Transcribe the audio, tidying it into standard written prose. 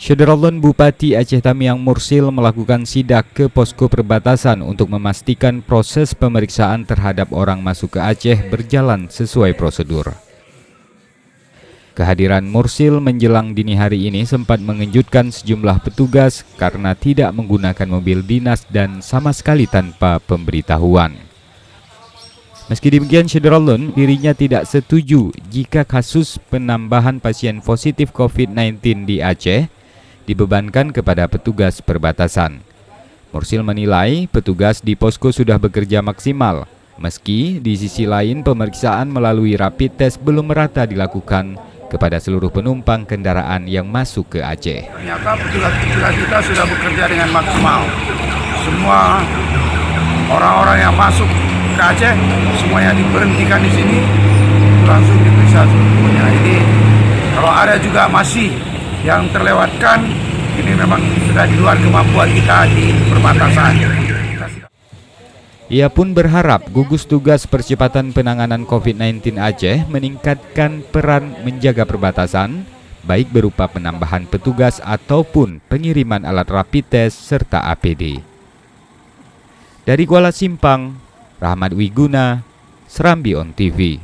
Syederalun Bupati Aceh Tamiang Mursil melakukan sidak ke posko perbatasan untuk memastikan proses pemeriksaan terhadap orang masuk ke Aceh berjalan sesuai prosedur. Kehadiran Mursil menjelang dini hari ini sempat mengejutkan sejumlah petugas karena tidak menggunakan mobil dinas dan sama sekali tanpa pemberitahuan. Meski demikian, Syederalun dirinya tidak setuju jika kasus penambahan pasien positif COVID-19 di Aceh dibebankan kepada petugas perbatasan. Mursil menilai petugas di posko sudah bekerja maksimal, meski di sisi lain pemeriksaan melalui rapid test belum merata dilakukan kepada seluruh penumpang kendaraan yang masuk ke Aceh. Ternyata petugas kita sudah bekerja dengan maksimal. Semua orang-orang yang masuk ke Aceh semuanya diberhentikan di sini, langsung diperiksa semuanya. Ini kalau ada juga masih yang terlewatkan, ini memang sudah di luar kemampuan kita di perbatasan. Ia pun berharap gugus tugas percepatan penanganan COVID-19 Aceh meningkatkan peran menjaga perbatasan, baik berupa penambahan petugas ataupun pengiriman alat rapid test serta APD. Dari Kuala Simpang, Rahmat Wiguna, Serambi On TV.